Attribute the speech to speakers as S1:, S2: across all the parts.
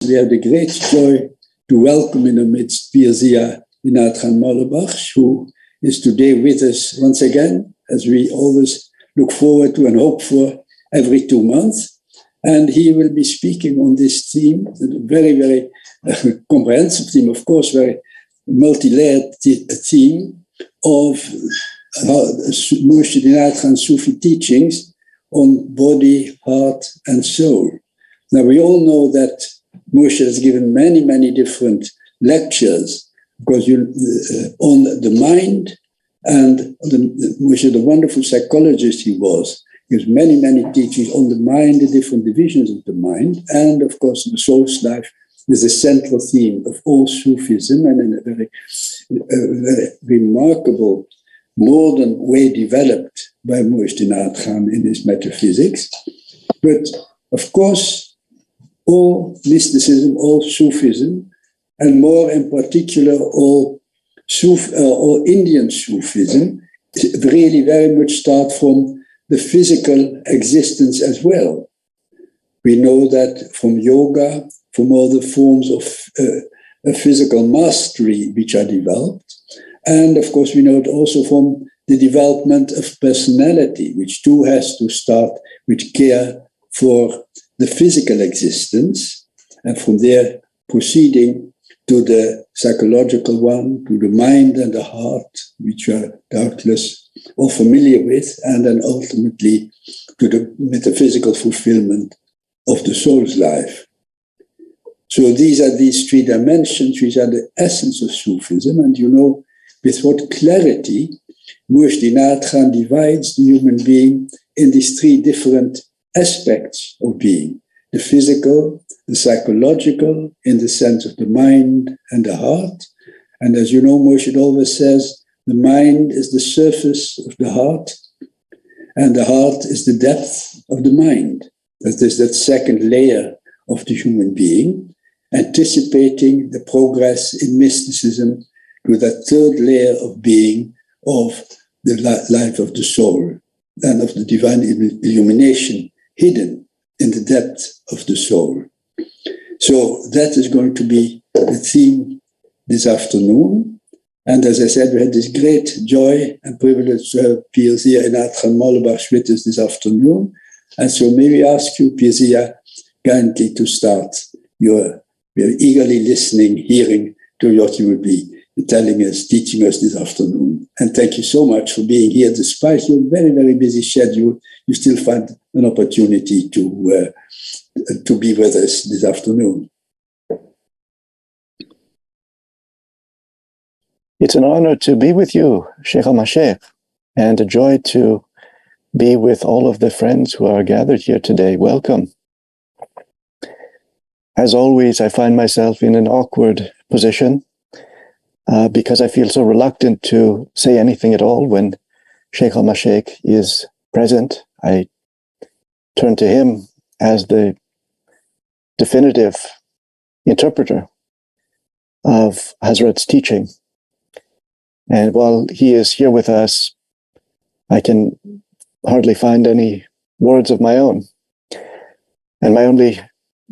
S1: We have the great joy to welcome in the midst Hazrat Inayat, who is today with us once again, as we always look forward to and hope for every 2 months. And he will be speaking on this theme, a very, very comprehensive theme, of course, very multi-layered theme of Hazrat Inayat and Sufi teachings on body, heart, and soul. Now, we all know that Moshe has given many, many different lectures because on the mind, and Moshe, the wonderful psychologist he was, gives many, many teachings on the mind, the different divisions of the mind, and of course the soul's life is a central theme of all Sufism, and in a very remarkable modern way developed by Moshe Inayat in his metaphysics. But of course, all mysticism, all Sufism, and more in particular all Indian Sufism, really very much start from the physical existence as well. We know that from yoga, from all the forms of physical mastery which are developed, and of course we know it also from the development of personality, which too has to start with care for the physical existence, and from there proceeding to the psychological one, to the mind and the heart, which you are doubtless all familiar with, and then ultimately to the metaphysical fulfillment of the soul's life. So these are these three dimensions, which are the essence of Sufism, and you know with what clarity Moshe Inayat divides the human being in these three different aspects of being: the physical, the psychological, in the sense of the mind and the heart. And as you know, Moshe always says, the mind is the surface of the heart, and the heart is the depth of the mind. That is that second layer of the human being, anticipating the progress in mysticism to that third layer of being of the life of the soul and of the divine illumination hidden in the depth of the soul. So that is going to be the theme this afternoon. And as I said, we had this great joy and privilege to have Hazrat Inayat with us this afternoon. And so may we ask you, Hazrat, kindly to start we're eagerly listening, hearing to what you will be telling us, teaching us this afternoon. And thank you so much for being here. Despite your very, very busy schedule, you still find an opportunity to be with us this afternoon.
S2: It's an honor to be with you, Sheikh al-Mashayikh, and a joy to be with all of the friends who are gathered here today. Welcome. As always, I find myself in an awkward position because I feel so reluctant to say anything at all when Sheikh al-Mashayikh is present. I turn to him as the definitive interpreter of Hazrats' teaching. And while he is here with us, I can hardly find any words of my own. And my only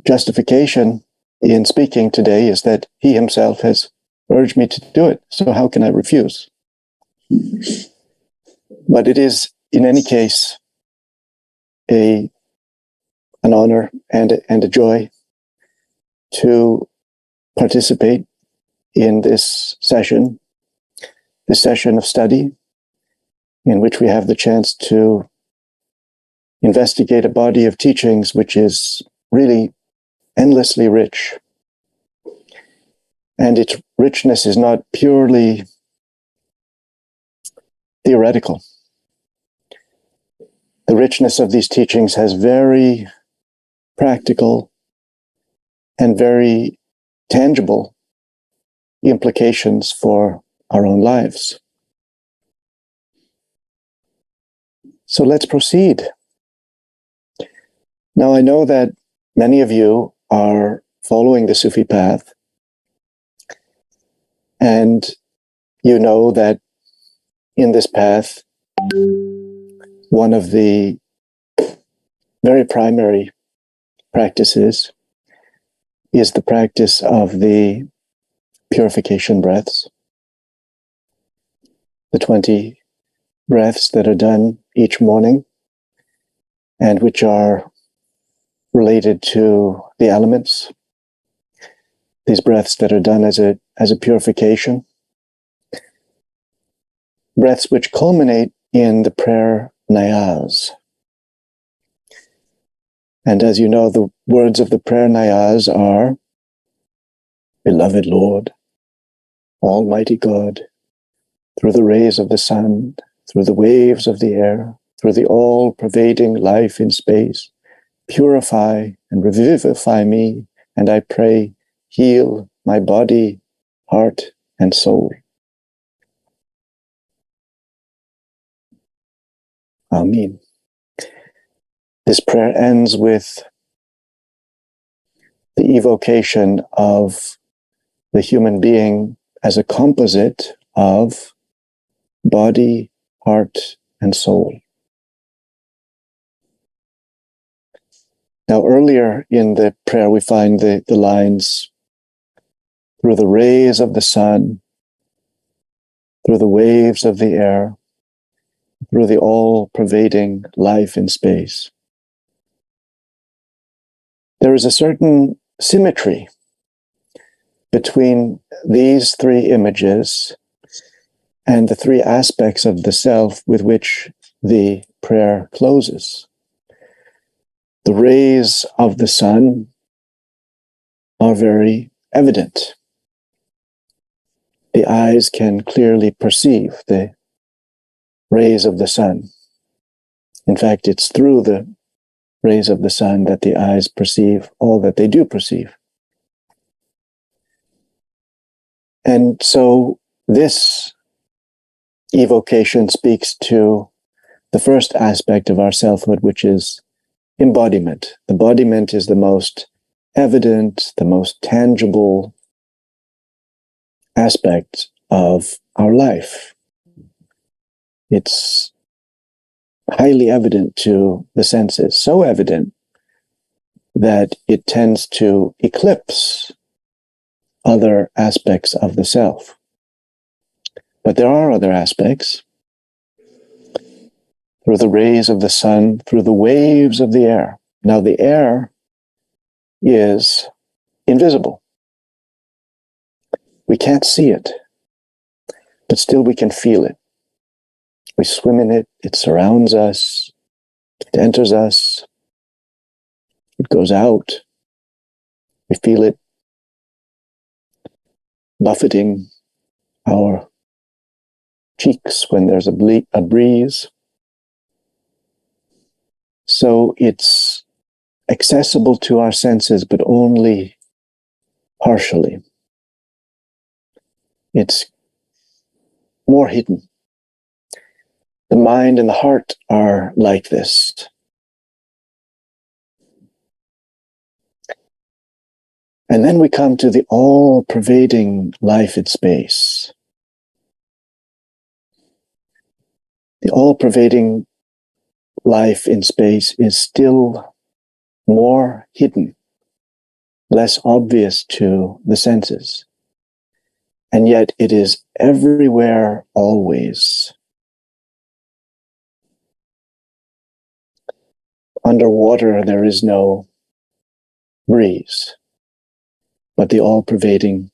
S2: justification in speaking today is that he himself has urged me to do it. So how can I refuse? But it is, in any case, an honor and a joy to participate in this session of study, in which we have the chance to investigate a body of teachings which is really endlessly rich. And its richness is not purely theoretical. The richness of these teachings has very practical and very tangible implications for our own lives. So let's proceed. Now, I know that many of you are following the Sufi path, and you know that in this path, one of the very primary practices is the practice of the purification breaths, the 20 breaths that are done each morning and which are related to the elements. These breaths that are done as a purification, breaths which culminate in the prayer Nayas. And as you know, the words of the prayer Nayas are, Beloved Lord, Almighty God, through the rays of the sun, through the waves of the air, through the all-pervading life in space, purify and revivify me, and I pray, heal my body, heart, and soul. Amen. This prayer ends with the evocation of the human being as a composite of body, heart, and soul. Now, earlier in the prayer, we find the lines, through the rays of the sun, through the waves of the air, through the all-pervading life in space. There is a certain symmetry between these three images and the three aspects of the self with which the prayer closes. The rays of the sun are very evident. The eyes can clearly perceive the rays of the sun. In fact, it's through the rays of the sun that the eyes perceive all that they do perceive. And so this evocation speaks to the first aspect of our selfhood, which is embodiment. Embodiment is the most evident, the most tangible aspect of our life. It's highly evident to the senses, so evident that it tends to eclipse other aspects of the self. But there are other aspects. Through the rays of the sun, through the waves of the air. Now, the air is invisible. We can't see it, but still we can feel it. We swim in it, it surrounds us, it enters us, it goes out. We feel it buffeting our cheeks when there's a breeze. So it's accessible to our senses, but only partially. It's more hidden. The mind and the heart are like this. And then we come to the all-pervading life in space. The all-pervading life in space is still more hidden, less obvious to the senses. And yet it is everywhere, always. Underwater, there is no breeze, but the all-pervading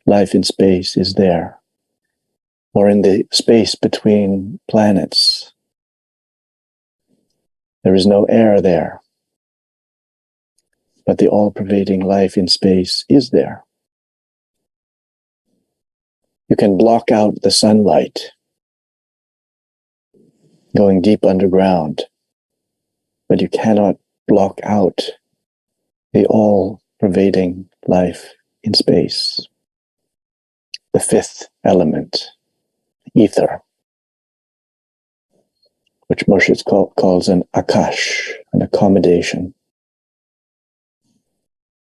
S2: life in space is there. Or in the space between planets, there is no air there, but the all-pervading life in space is there. You can block out the sunlight going deep underground, but you cannot block out the all-pervading life in space. The fifth element, ether, which Moshe calls an akash, an accommodation,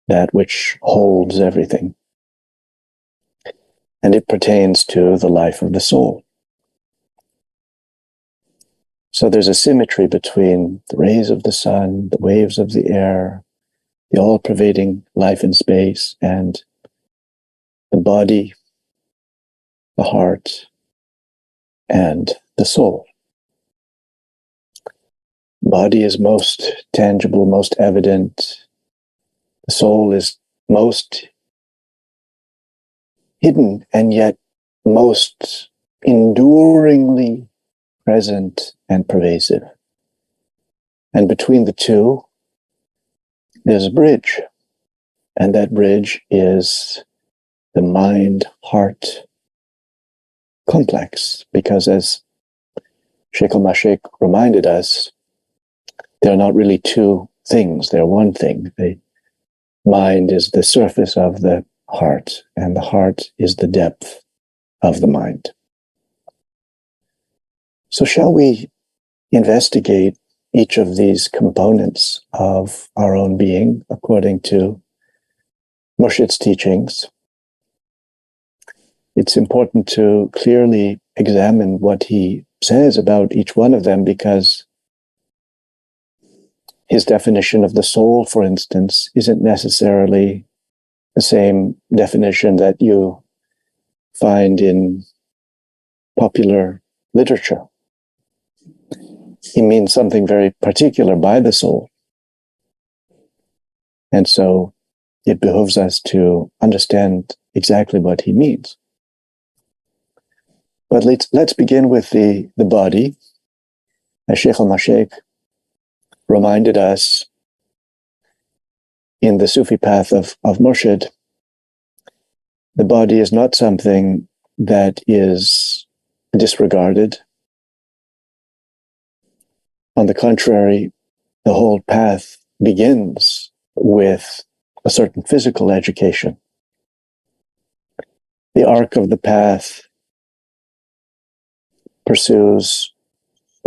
S2: that which holds everything. And it pertains to the life of the soul. So there's a symmetry between the rays of the sun, the waves of the air, the all-pervading life in space, and the body, the heart, and the soul. Body is most tangible, most evident. The soul is most hidden and yet most enduringly present and pervasive. And between the two, there's a bridge. And that bridge is the mind-heart complex. Because as Sheikh al-Mashayikh reminded us, they're not really two things, they're one thing. The mind is the surface of the heart, and the heart is the depth of the mind. So shall we investigate each of these components of our own being according to Murshid's teachings? It's important to clearly examine what he says about each one of them, because his definition of the soul, for instance, isn't necessarily the same definition that you find in popular literature. He means something very particular by the soul. And so it behooves us to understand exactly what he means. But let's begin with the body. As Sheikh al-Mashayikh reminded us in the Sufi path of Murshid, the body is not something that is disregarded. On the contrary, the whole path begins with a certain physical education. The arc of the path pursues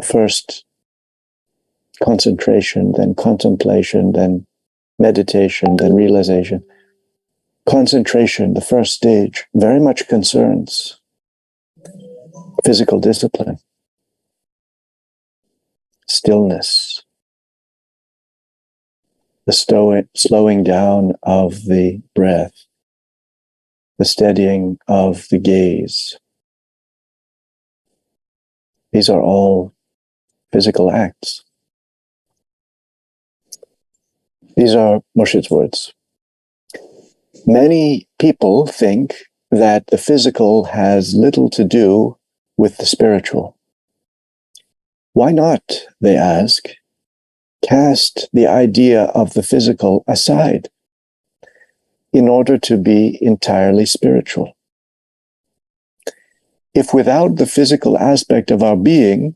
S2: first concentration, then contemplation, then meditation, then realization. Concentration, the first stage, very much concerns physical discipline, stillness, the slowing down of the breath, the steadying of the gaze. These are all physical acts. These are Murshid's words. Many people think that the physical has little to do with the spiritual. Why not, they ask, cast the idea of the physical aside in order to be entirely spiritual? If without the physical aspect of our being,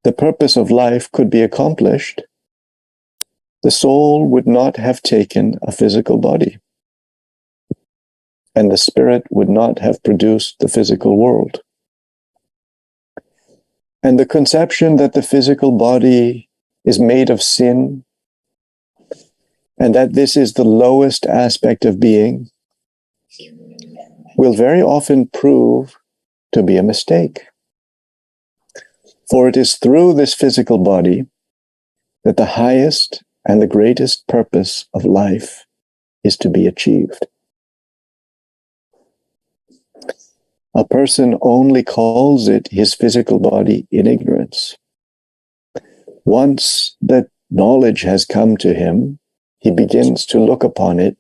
S2: the purpose of life could be accomplished, the soul would not have taken a physical body, and the spirit would not have produced the physical world. And the conception that the physical body is made of sin, and that this is the lowest aspect of being, will very often prove to be a mistake. For it is through this physical body that the highest and the greatest purpose of life is to be achieved. A person only calls it his physical body in ignorance. Once that knowledge has come to him, he begins to look upon it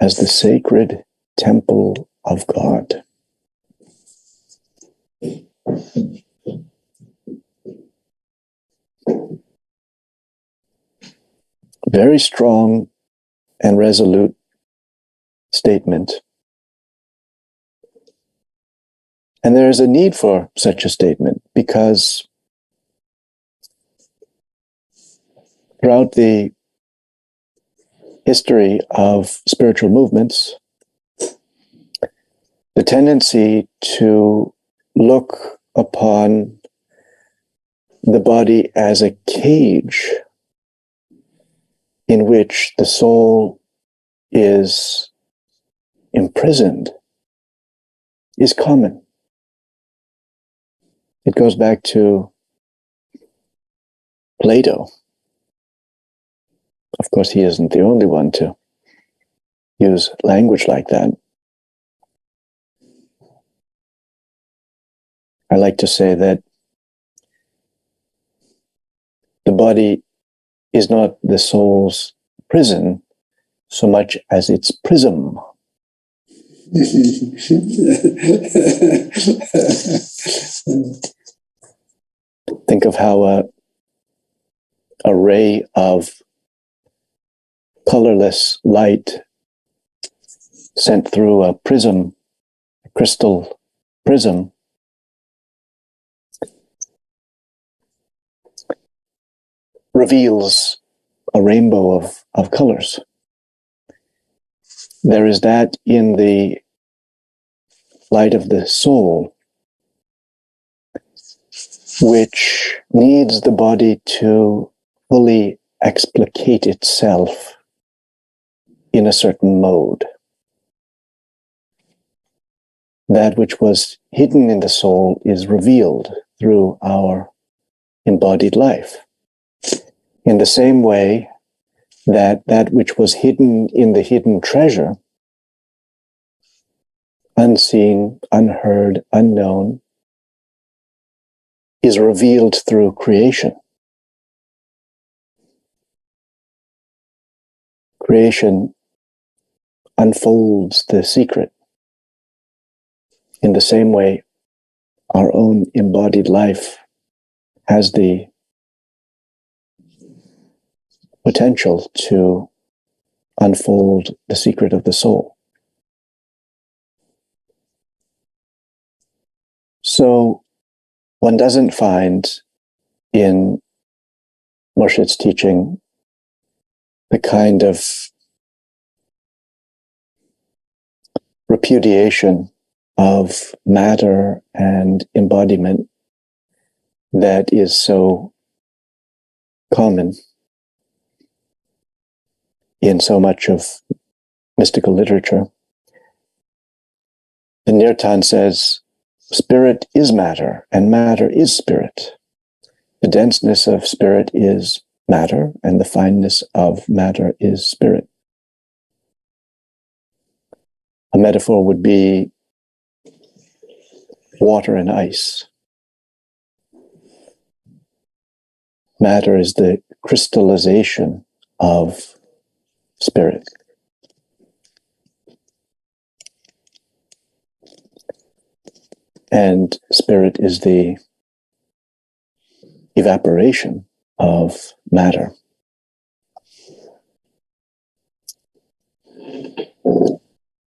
S2: as the sacred temple of God. Very strong and resolute statement. And there is a need for such a statement, because throughout the history of spiritual movements, the tendency to look upon the body as a cage in which the soul is imprisoned is common. It goes back to Plato. of course, he isn't the only one to use language like that. I like to say that the body is not the soul's prison so much as its prism. Think of how a ray of colorless light sent through a prism, a crystal prism, reveals a rainbow of colors. There is that in the light of the soul, which needs the body to fully explicate itself in a certain mode. That which was hidden in the soul is revealed through our embodied life. In the same way that that which was hidden in the hidden treasure, unseen, unheard, unknown, is revealed through creation. Creation unfolds the secret. In the same way, our own embodied life has the potential to unfold the secret of the soul. So one doesn't find in Murshid's teaching the kind of repudiation of matter and embodiment that is so common in so much of mystical literature. The Nirtan says, spirit is matter, and matter is spirit. The denseness of spirit is matter, and the fineness of matter is spirit. A metaphor would be water and ice. Matter is the crystallization of spirit. And spirit is the evaporation of matter.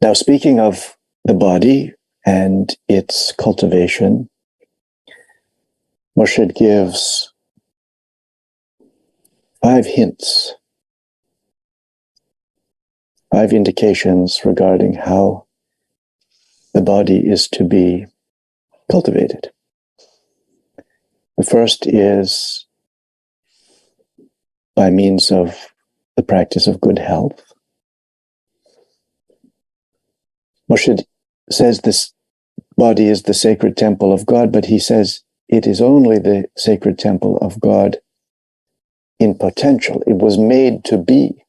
S2: Now, speaking of the body and its cultivation, Murshid gives 5 hints, 5 indications regarding how the body is to be cultivated. The first is by means of the practice of good health. Murshid says this body is the sacred temple of God, but he says it is only the sacred temple of God in potential. It was made to be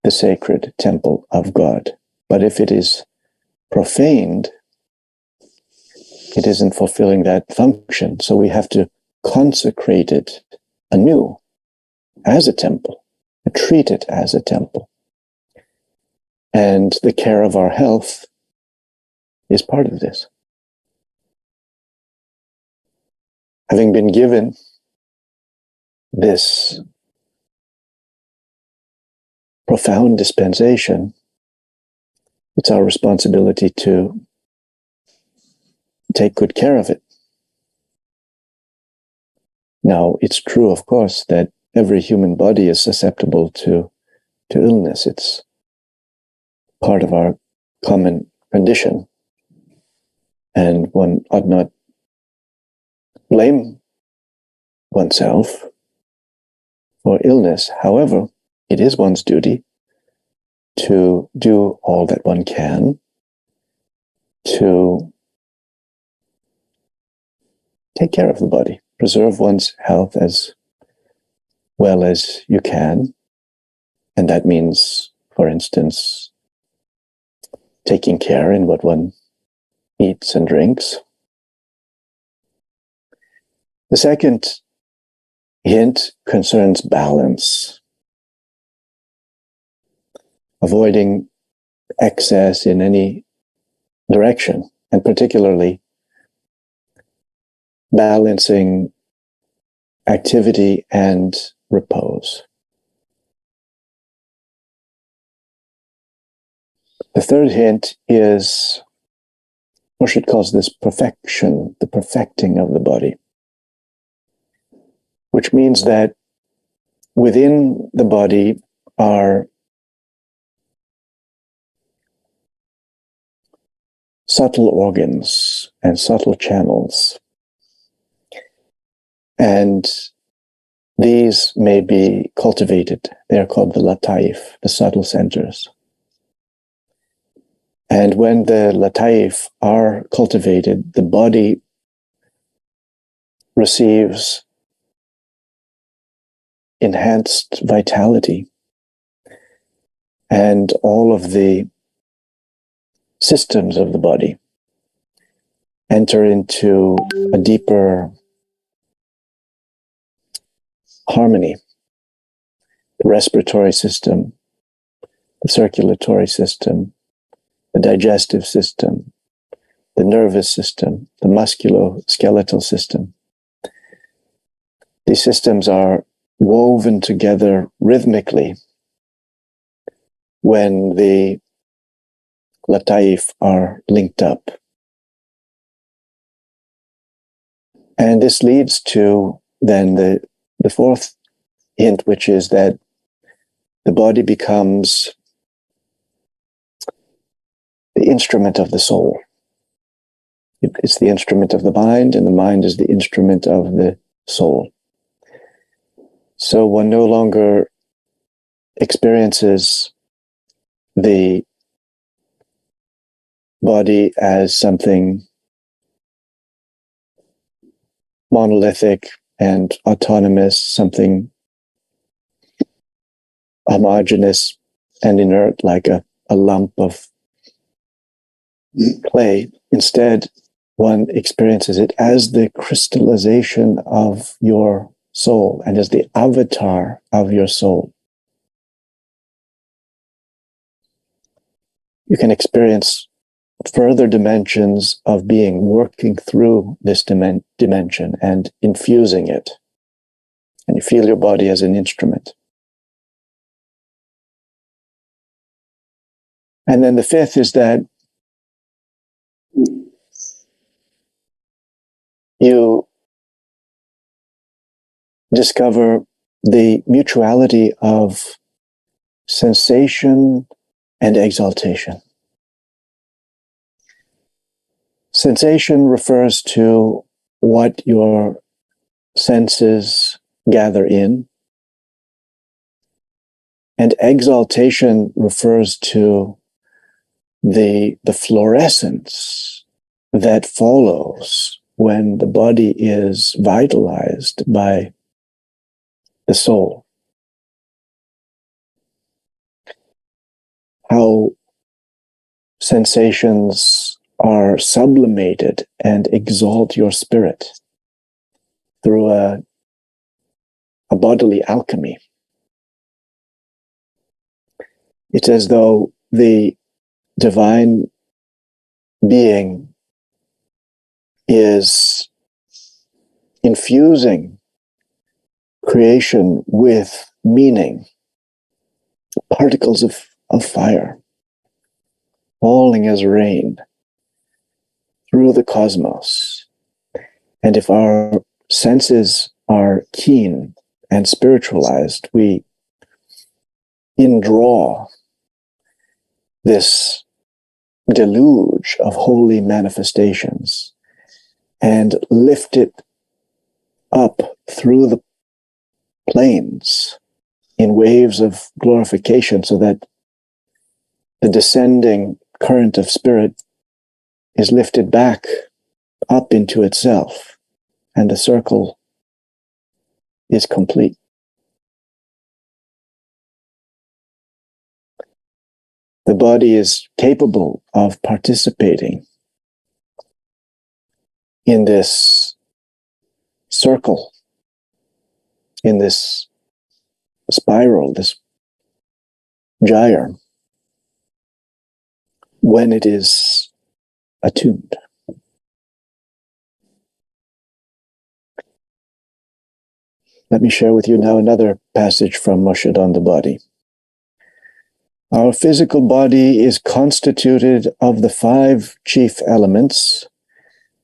S2: the sacred temple of God. But if it is profaned, it isn't fulfilling that function. So we have to consecrate it anew as a temple, and treat it as a temple. And the care of our health is part of this. Having been given this profound dispensation, it's our responsibility to take good care of it. Now, it's true, of course, that every human body is susceptible to illness. It's part of our common condition. And one ought not blame oneself for illness. However, it is one's duty to do all that one can to take care of the body, preserve one's health as well as you can, And that means, for instance, taking care in what one eats and drinks. The second hint concerns balance, avoiding excess in any direction, and particularly balancing activity and repose. The third hint is, Murshid calls this perfection, the perfecting of the body, which means that within the body are subtle organs and subtle channels. And these may be cultivated. They are called the lataif, the subtle centers. And when the lataif are cultivated, the body receives enhanced vitality, and all of the systems of the body enter into a deeper harmony. The respiratory system, the circulatory system, the digestive system, the nervous system, the musculoskeletal system. These systems are woven together rhythmically when the lataif are linked up. And this leads to then the fourth hint, which is that the body becomes the instrument of the soul. It's the instrument of the mind, and the mind is the instrument of the soul. So one no longer experiences the body as something monolithic and autonomous, something homogeneous and inert like a lump of clay. Instead, one experiences it as the crystallization of your soul and as the avatar of your soul. You can experience further dimensions of being working through this dimension and infusing it. And you feel your body as an instrument. And then the fifth is that you discover the mutuality of sensation and exaltation. Sensation refers to what your senses gather in, and exaltation refers to the fluorescence that follows when the body is vitalized by the soul. How sensations are sublimated and exalt your spirit through a bodily alchemy. It's as though the divine being is infusing creation with meaning, particles of fire falling as rain through the cosmos. And if our senses are keen and spiritualized, we indraw this deluge of holy manifestations and lift it up through the planes in waves of glorification, so that the descending current of spirit is lifted back up into itself, and the circle is complete. the body is capable of participating in this circle, in this spiral, this gyre, when it is attuned. Let me share with you now another passage from Murshid on the body. Our physical body is constituted of the 5 chief elements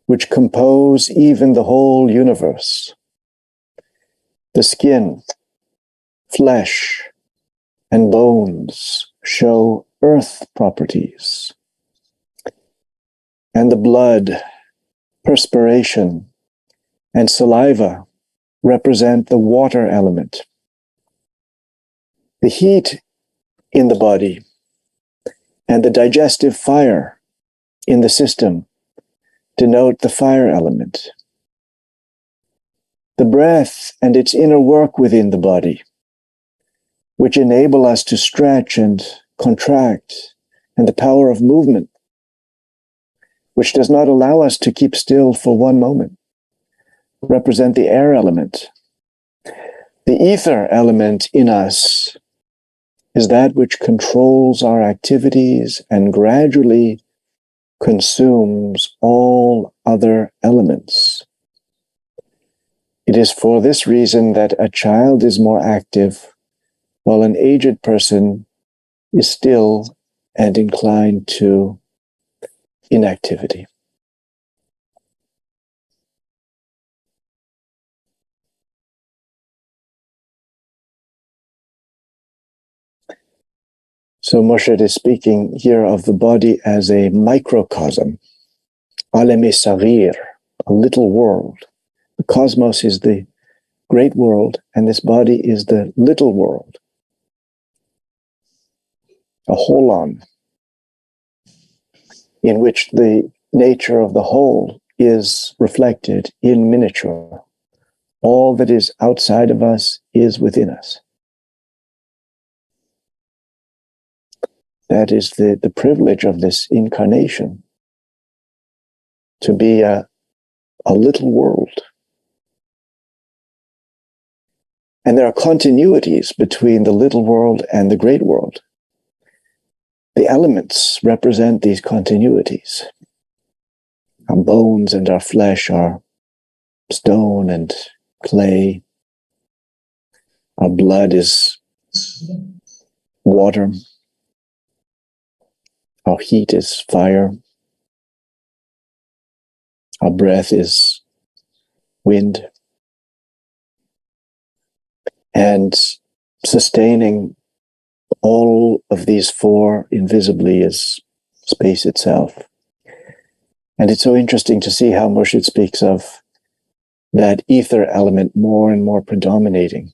S2: which compose even the whole universe. The skin, flesh, and bones show earth properties, and the blood, perspiration, and saliva represent the water element. The heat in the body and the digestive fire in the system denote the fire element. The breath and its inner work within the body, which enable us to stretch and contract, and the power of movement, which does not allow us to keep still for one moment, represent the air element. The ether element in us is that which controls our activities and gradually consumes all other elements. It is for this reason that a child is more active, while an aged person is still and inclined to inactivity. So Murshid is speaking here of the body as a microcosm, alem-e saghir, a little world. The cosmos is the great world, and this body is the little world, a holon, in which the nature of the whole is reflected in miniature. All that is outside of us is within us. That is the privilege of this incarnation, to be a little world. And there are continuities between the little world and the great world. The elements represent these continuities. Our bones and our flesh are stone and clay. Our blood is water. Our heat is fire. Our breath is wind. And sustaining all of these 4 invisibly is space itself. And it's so interesting to see how Murshid speaks of that ether element more and more predominating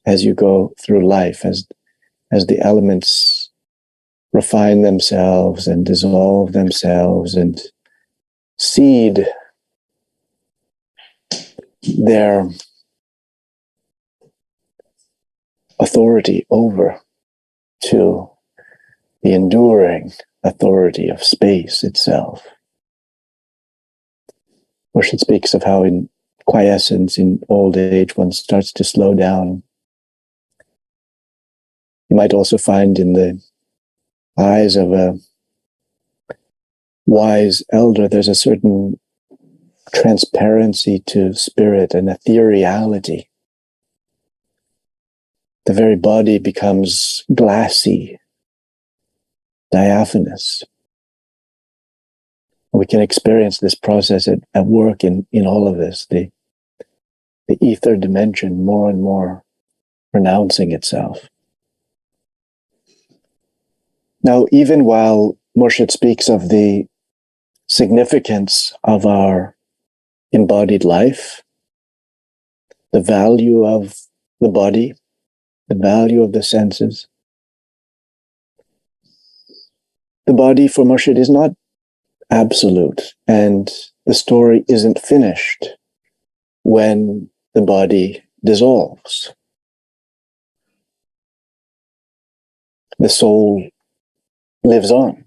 S2: as you go through life, as the elements refine themselves and dissolve themselves and cede their authority over to the enduring authority of space itself. Murshid speaks of how in quiescence, in old age, one starts to slow down. You might also find in the eyes of a wise elder, there's a certain transparency to spirit and ethereality. The very body becomes glassy, diaphanous. We can experience this process at work in all of this, the ether dimension more and more pronouncing itself. Now, even while Murshid speaks of the significance of our embodied life, the value of the body, the value of the senses, the body for Murshid is not absolute, and the story isn't finished when the body dissolves. The soul lives on,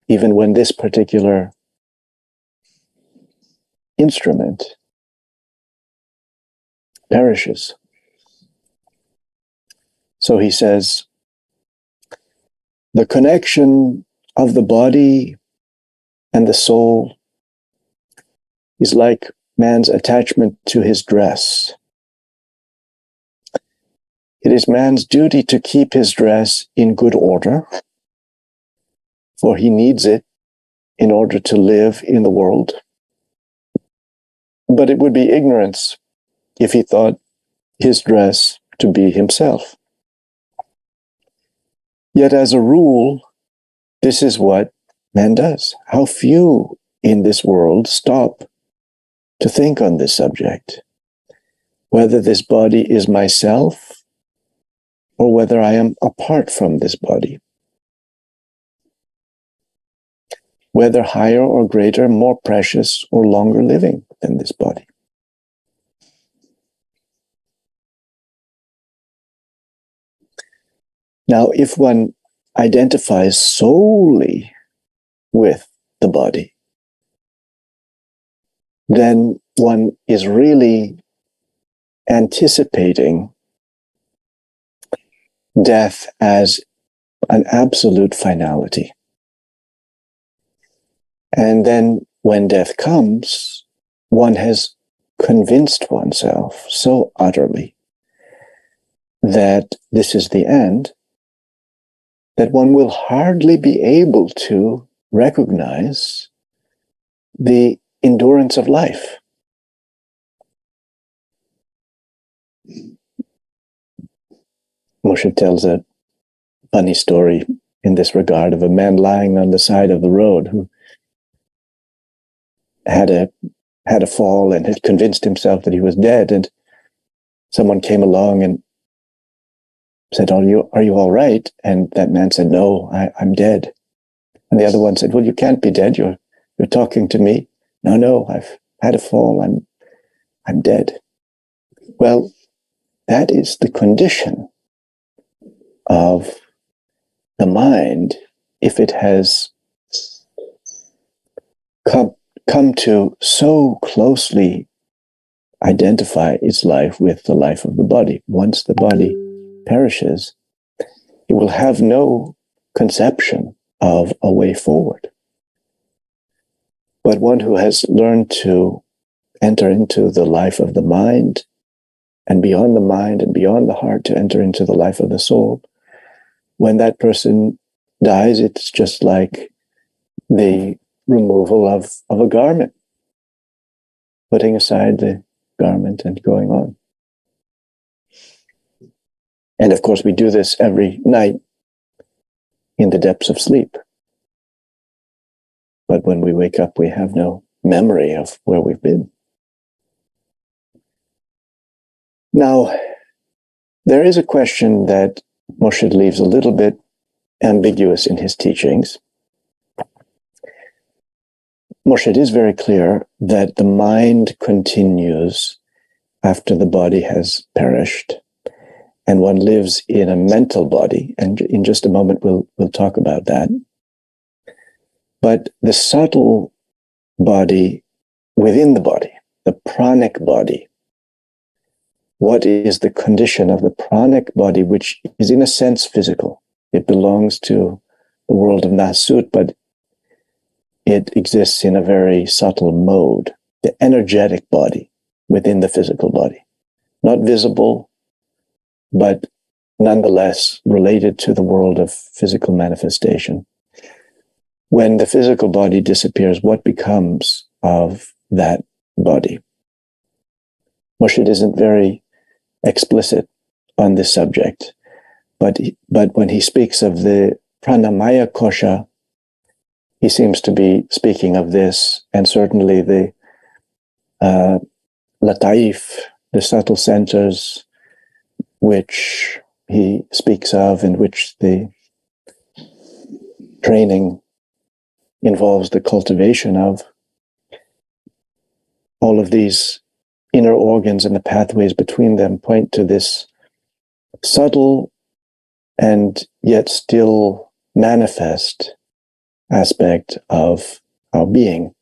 S2: even when this particular instrument perishes. So he says, the connection of the body and the soul is like man's attachment to his dress. It is man's duty to keep his dress in good order, for he needs it in order to live in the world. But it would be ignorance if he thought his dress to be himself. Yet as a rule, this is what man does. How few in this world stop to think on this subject, whether this body is myself or whether I am apart from this body, whether higher or greater, more precious or longer living than this body. Now, if one identifies solely with the body, then one is really anticipating death as an absolute finality. And then when death comes, one has convinced oneself so utterly that this is the end, that one will hardly be able to recognize the endurance of life. Moshe tells a funny story in this regard of a man lying on the side of the road who had a fall and had convinced himself that he was dead, and someone came along and said, are you all right? And that man said, no, I'm dead. And the other one said, well, you can't be dead. You're talking to me. No, I've had a fall. I'm dead. Well, that is the condition of the mind if it has come to so closely identify its life with the life of the body. Once the body perishes, it will have no conception of a way forward. But one who has learned to enter into the life of the mind, and beyond the mind and beyond the heart to enter into the life of the soul, when that person dies, it's just like the removal of a garment, putting aside the garment and going on. And of course, we do this every night in the depths of sleep. But when we wake up, we have no memory of where we've been. Now, there is a question that Moshe leaves a little bit ambiguous in his teachings. Moshe is very clear that the mind continues after the body has perished, and one lives in a mental body, and in just a moment we'll talk about that. But the subtle body within the body, the pranic body, what is the condition of the pranic body, which is in a sense physical? It belongs to the world of Nasut, but it exists in a very subtle mode, the energetic body within the physical body. Not visible, but nonetheless related to the world of physical manifestation. When the physical body disappears, what becomes of that body? Moshe isn't very explicit on this subject, but when he speaks of the pranamaya kosha, he seems to be speaking of this, and certainly the lataif, the subtle centers, which he speaks of, in which the training involves the cultivation of. All of these inner organs and the pathways between them point to this subtle and yet still manifest aspect of our being.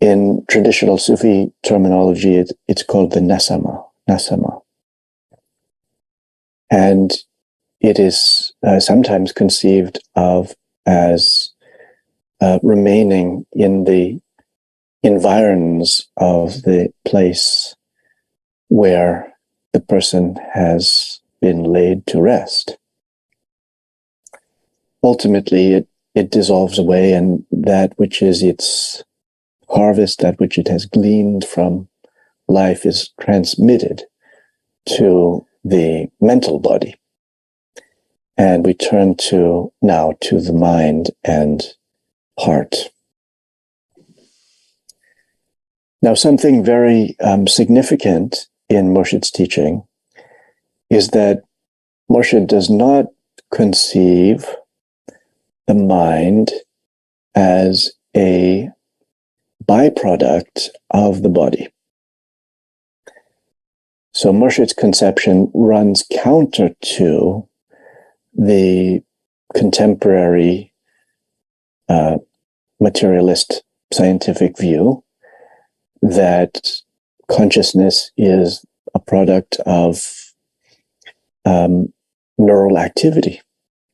S2: In traditional Sufi terminology, it's called the nasama. And it is sometimes conceived of as remaining in the environs of the place where the person has been laid to rest. Ultimately, it dissolves away, and that which is its harvest, that which it has gleaned from life, is transmitted to the mental body. And we turn now to the mind and heart. Now, something very significant in Murshid's teaching is that Murshid does not conceive the mind as a byproduct of the body. So Murshid's conception runs counter to the contemporary materialist scientific view that consciousness is a product of neural activity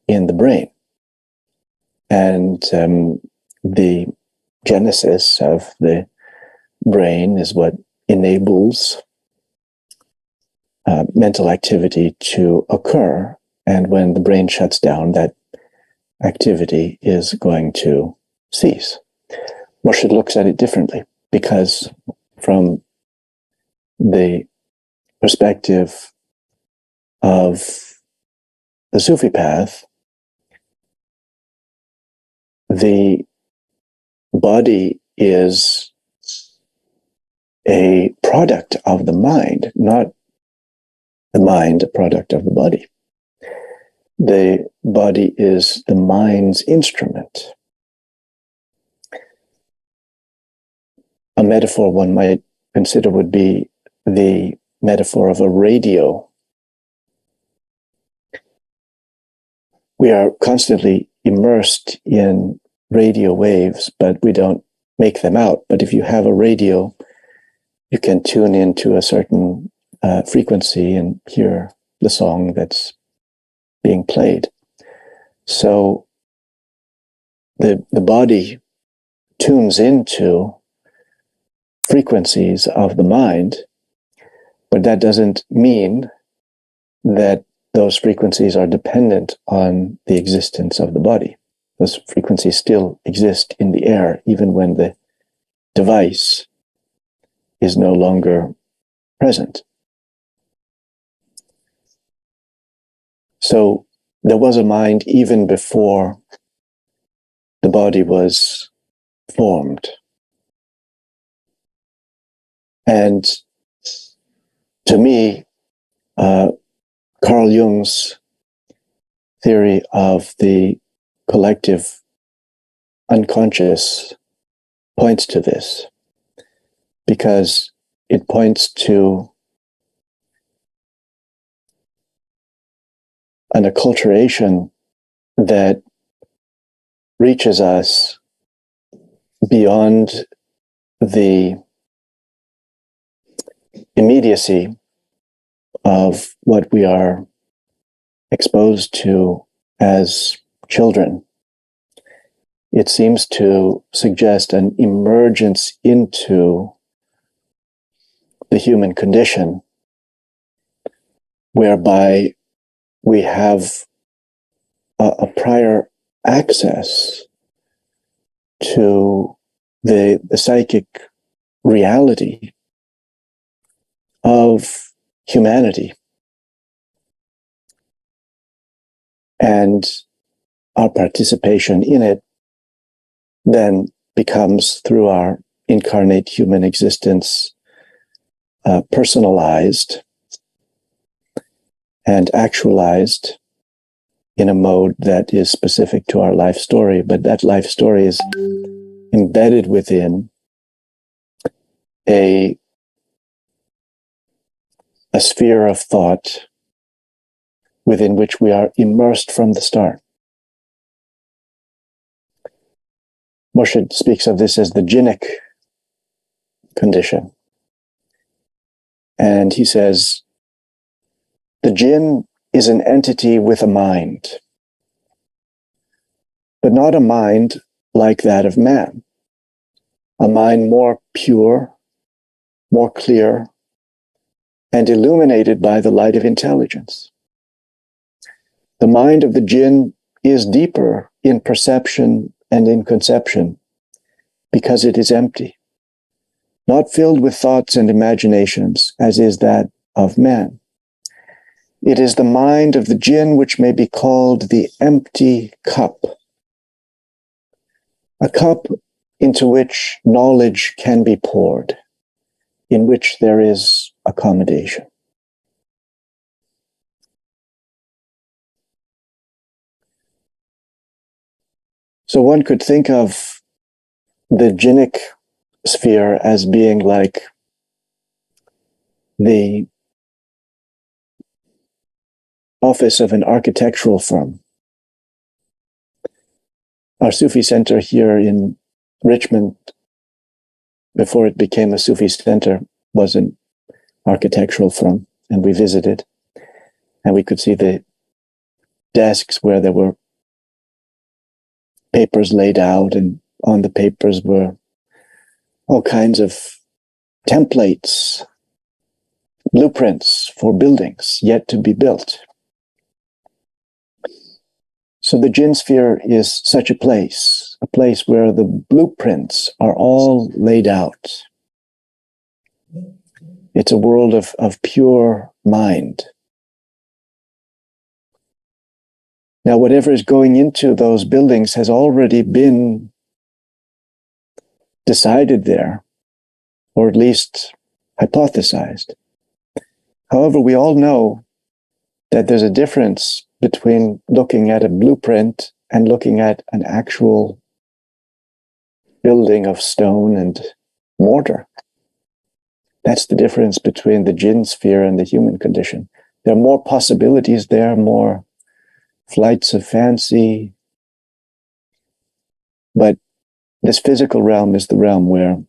S2: in the brain. And the genesis of the brain is what enables mental activity to occur. And when the brain shuts down, that activity is going to cease. Murshid looks at it differently, because from the perspective of the Sufi path, the body is a product of the mind, not the mind a product of the body. The body is the mind's instrument. A metaphor one might consider would be the metaphor of a radio. We are constantly immersed in radio waves, but we don't make them out. But if you have a radio, you can tune into a certain frequency and hear the song that's being played. So the body tunes into frequencies of the mind, but that doesn't mean that those frequencies are dependent on the existence of the body. Those frequencies still exist in the air, even when the device is no longer present. So there was a mind even before the body was formed. And to me, Carl Jung's theory of the collective unconscious points to this, because it points to an acculturation that reaches us beyond the immediacy of what we are exposed to as children. It seems to suggest an emergence into the human condition, whereby we have a prior access to the psychic reality of humanity. And our participation in it then becomes, through our incarnate human existence, personalized and actualized in a mode that is specific to our life story. But that life story is embedded within a sphere of thought within which we are immersed from the start. Murshid speaks of this as the jinnic condition. And he says, the jinn is an entity with a mind, but not a mind like that of man. A mind more pure, more clear, and illuminated by the light of intelligence. The mind of the jinn is deeper in perception and in conception because it is empty, not filled with thoughts and imaginations as is that of man. It is the mind of the jinn which may be called the empty cup, a cup into which knowledge can be poured, in which there is accommodation. So one could think of the jinnic sphere as being like the office of an architectural firm. Our Sufi center here in Richmond, before it became a Sufi center, was an architectural firm, and we visited, and we could see the desks where there were papers laid out, and on the papers were all kinds of templates, blueprints for buildings yet to be built. So the jinn sphere is such a place where the blueprints are all laid out. It's a world of pure mind. Now, whatever is going into those buildings has already been decided there, or at least hypothesized. However, we all know that there's a difference between looking at a blueprint and looking at an actual building of stone and mortar. That's the difference between the jinn sphere and the human condition. There are more possibilities there, more flights of fancy. But this physical realm is the realm where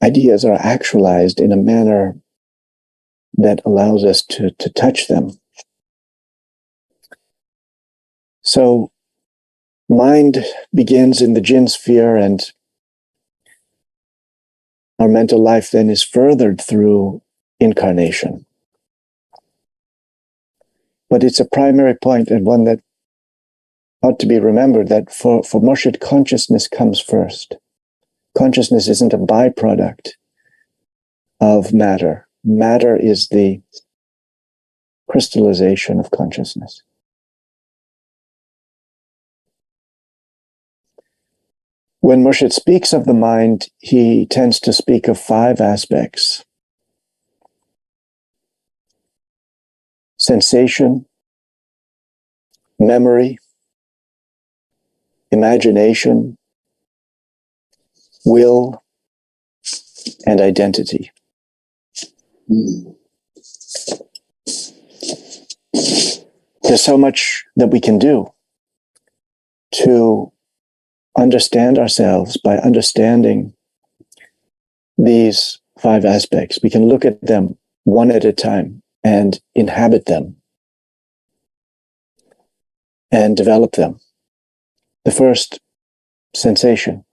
S2: ideas are actualized in a manner that allows us to touch them. So mind begins in the jinn sphere, and our mental life then is furthered through incarnation. But it's a primary point, and one that ought to be remembered, that for Murshid, consciousness comes first. Consciousness isn't a byproduct of matter. Matter is the crystallization of consciousness. When Murshid speaks of the mind, he tends to speak of 5 aspects: sensation, memory, imagination, will, and identity. There's so much that we can do to understand ourselves by understanding these 5 aspects. We can look at them one at a time and inhabit them and develop them. The first, sensation,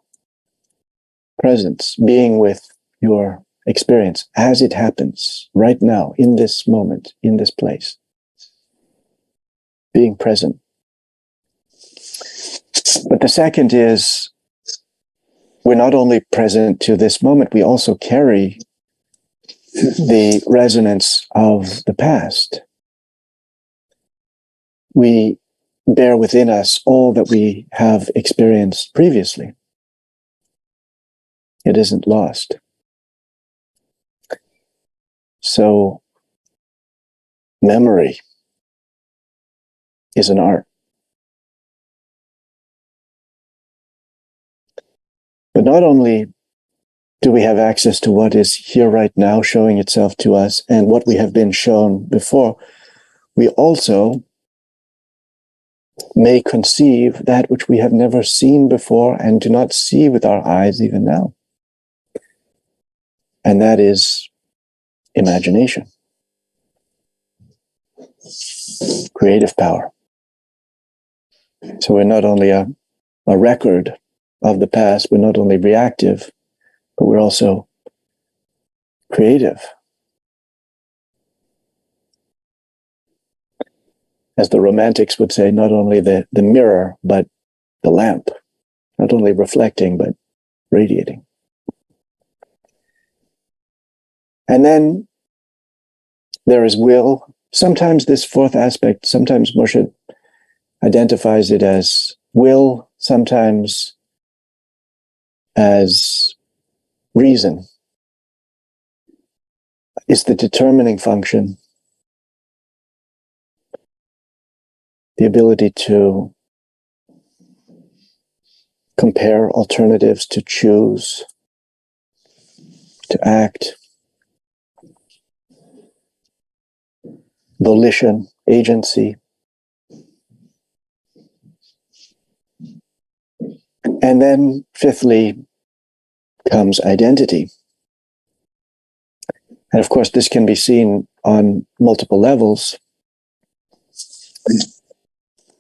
S2: presence, being with your experience as it happens right now, in this moment, in this place. Being present. But the second is, we're not only present to this moment, we also carry the resonance of the past. We bear within us all that we have experienced previously. It isn't lost. So, memory is an art. But not only do we have access to what is here right now, showing itself to us, and what we have been shown before, we also may conceive that which we have never seen before and do not see with our eyes even now. And that is imagination, creative power. So we're not only a record of the past, we're not only reactive, but we're also creative. As the Romantics would say, not only the mirror, but the lamp, not only reflecting, but radiating. And then there is will. Sometimes this fourth aspect, sometimes Moshe identifies it as will, sometimes as reason. It's the determining function, the ability to compare alternatives, to choose, to act, volition, agency. And then fifthly comes identity. And of course, this can be seen on multiple levels.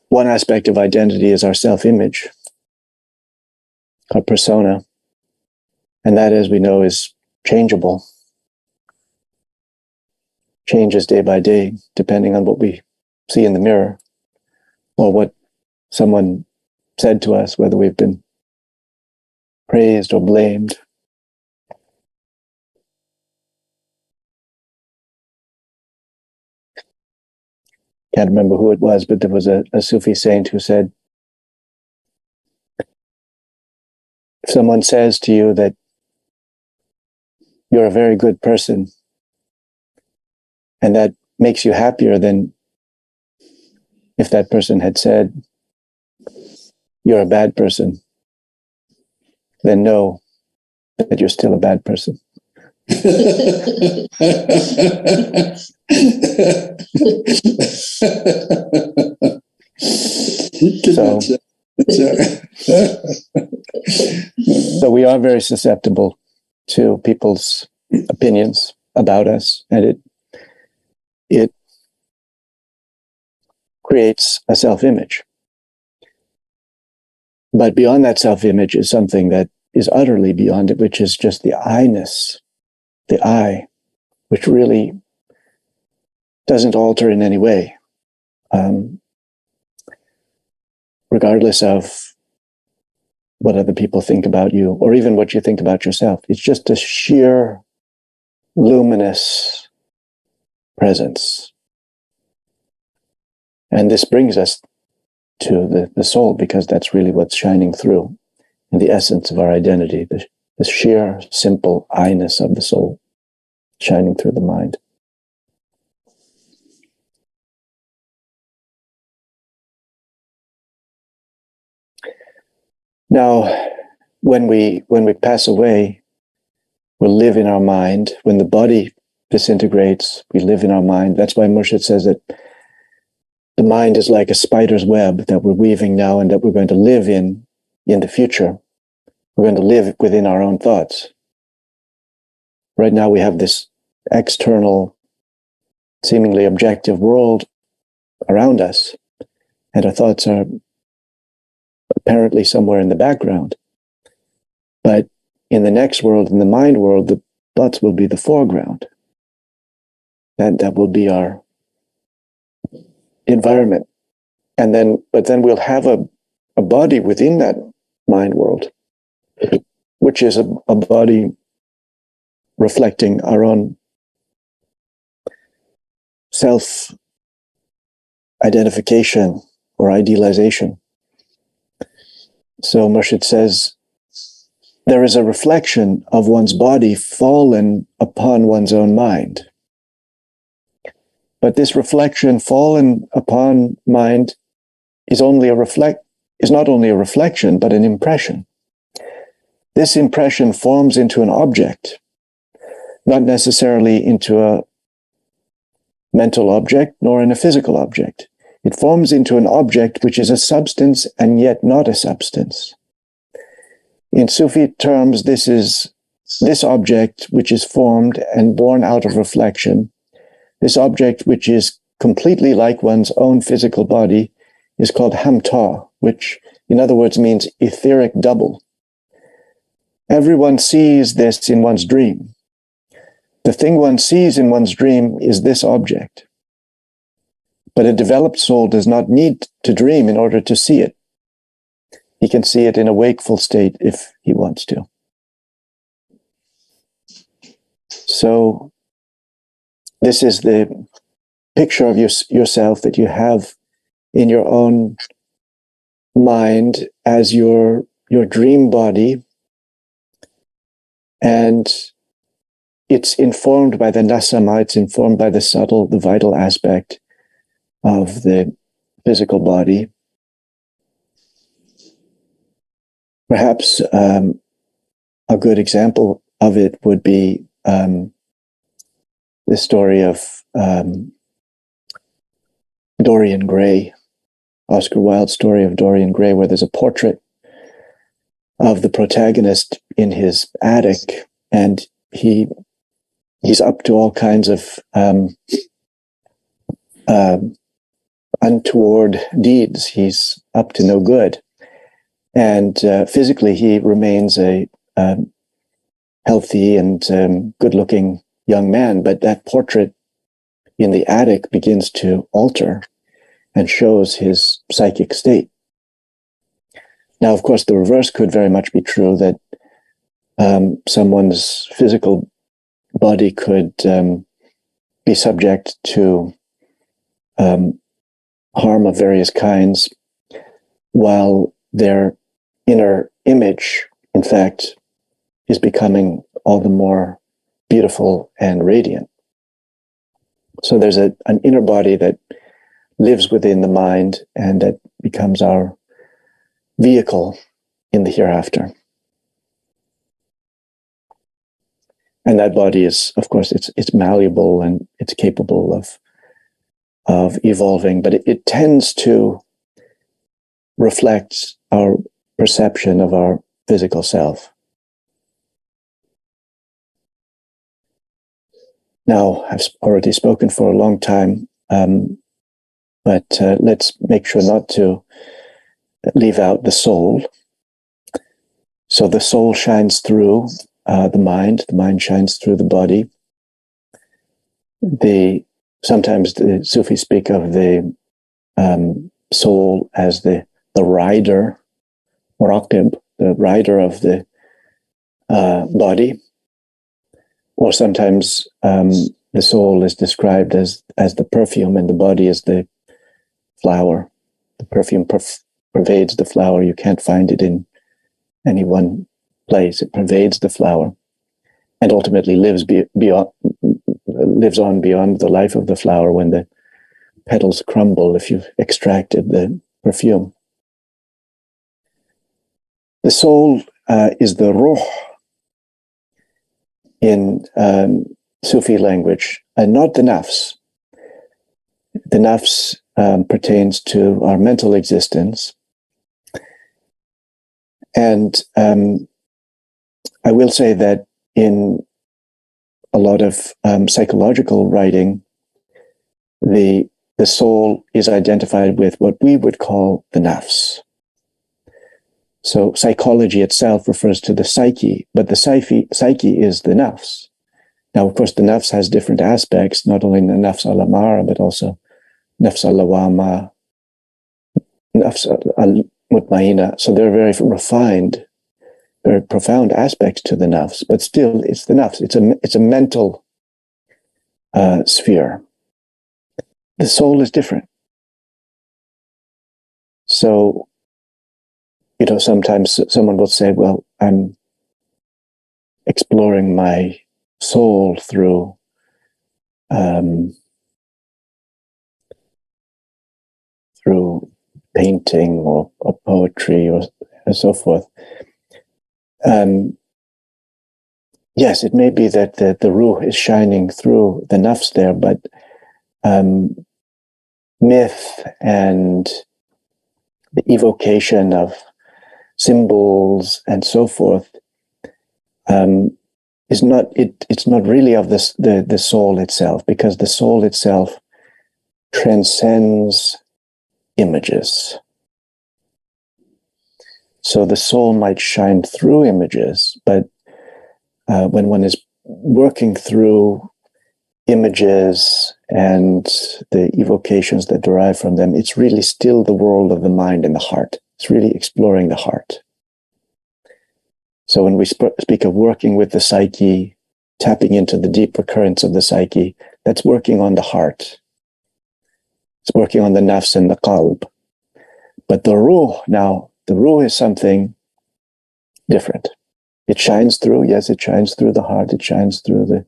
S2: One aspect of identity is our self-image, our persona. And that, as we know, is changeable. Changes day by day, depending on what we see in the mirror or what someone said to us, whether we've been praised or blamed. Can't remember who it was, but there was a Sufi saint who said, if someone says to you that you're a very good person, and that makes you happier than if that person had said, you're a bad person, then know that you're still a bad person. So we are very susceptible to people's opinions about us, and it creates a self-image. But beyond that self-image is something that is utterly beyond it, which is just the I-ness, the I, which really doesn't alter in any way, regardless of what other people think about you, or even what you think about yourself. It's just a sheer, luminous presence. And this brings us to the soul, because that's really what's shining through in the essence of our identity, the sheer, simple I-ness of the soul shining through the mind. Now, when we pass away, we'll live in our mind. When the body disintegrates, we live in our mind. That's why Murshid says that the mind is like a spider's web that we're weaving now and that we're going to live in the future. We're going to live within our own thoughts. Right now we have this external, seemingly objective world around us, and our thoughts are apparently somewhere in the background. But in the next world, in the mind world, the thoughts will be the foreground. That will be our environment. But then we'll have a body within that mind world, which is a body reflecting our own self-identification or idealization. So Murshid says, there is a reflection of one's body fallen upon one's own mind. But this reflection fallen upon mind is not only a reflection, but an impression. this impression forms into an object, not necessarily into a mental object nor in a physical object. It forms into an object which is a substance and yet not a substance. In Sufi terms, this is this object which is formed and born out of reflection. This object which is completely like one's own physical body is called hamta, which in other words means etheric double. Everyone sees this in one's dream. The thing one sees in one's dream is this object. But a developed soul does not need to dream in order to see it. He can see it in a wakeful state if he wants to. So this is the picture of yourself that you have in your own mind as your dream body. And it's informed by the nasama, it's informed by the subtle, the vital aspect of the physical body. Perhaps a good example of it would be the story of Dorian Gray, Oscar Wilde's story of Dorian Gray, where there's a portrait of the protagonist in his attic, and he's up to all kinds of untoward deeds. He's up to no good. And physically, he remains a healthy and good-looking young man. But that portrait in the attic begins to alter and shows his psychic state. Now, of course, the reverse could very much be true, that someone's physical body could be subject to harm of various kinds, while their inner image, in fact, is becoming all the more beautiful and radiant. So there's an inner body that lives within the mind and that becomes our vehicle in the hereafter. And that body is, of course, it's malleable and it's capable of evolving, but it tends to reflect our perception of our physical self. Now, I've already spoken for a long time, but let's make sure not to leave out the soul. So the soul shines through the mind shines through the body. Sometimes the Sufis speak of the soul as the rider, muraqib, the rider of the body. Or sometimes the soul is described as the perfume and the body as the flower. The perfume pervades the flower. You can't find it in any one place. It pervades the flower and ultimately lives on beyond the life of the flower when the petals crumble if you've extracted the perfume. The soul is the ruh in Sufi language, and not the nafs. The nafs pertains to our mental existence. And I will say that in a lot of psychological writing, the soul is identified with what we would call the nafs. So psychology itself refers to the psyche, but the psyche is the nafs. Now, of course, the nafs has different aspects, not only the nafs al-amara, but also nafs al-lawama, nafs al-mutmaina. So they're very refined, very profound aspects to the nafs, but still it's the nafs. It's a mental sphere. The soul is different. So, sometimes someone will say, well, I'm exploring my soul through painting or poetry or so forth. yes, it may be that the ruh is shining through the nafs there, but myth and the evocation of symbols and so forth is not it's not really of the soul itself, because the soul itself transcends images. So the soul might shine through images, but when one is working through images and the evocations that derive from them, it's really still the world of the mind and the heart. It's really exploring the heart. So when we speak of working with the psyche, tapping into the deeper currents of the psyche, that's working on the heart. It's working on the nafs and the qalb. But the ruh, now, the ruh is something different. It shines through, yes, it shines through the heart, it shines through the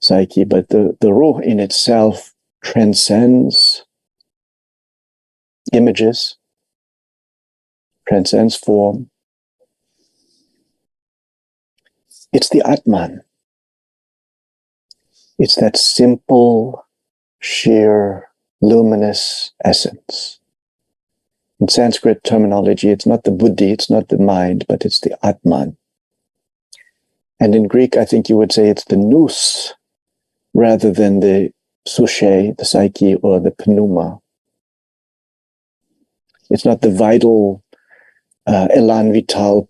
S2: psyche, but the ruh in itself transcends images, transcends form. It's the Atman. It's that simple, sheer, luminous essence. In Sanskrit terminology, it's not the buddhi, it's not the mind, but it's the Atman. And in Greek, I think you would say it's the nous, rather than the psyche, the psyche, or the pneuma. It's not the vital elan vital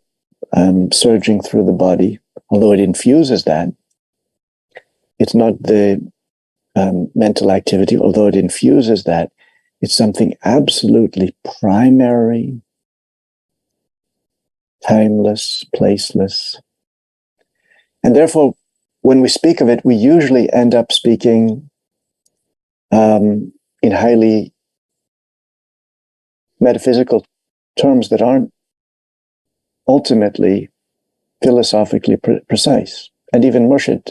S2: surging through the body, although it infuses that. It's not the mental activity, although it infuses that. It's something absolutely primary, timeless, placeless. And therefore, when we speak of it, we usually end up speaking in highly metaphysical terms that aren't ultimately philosophically precise. And even Murshid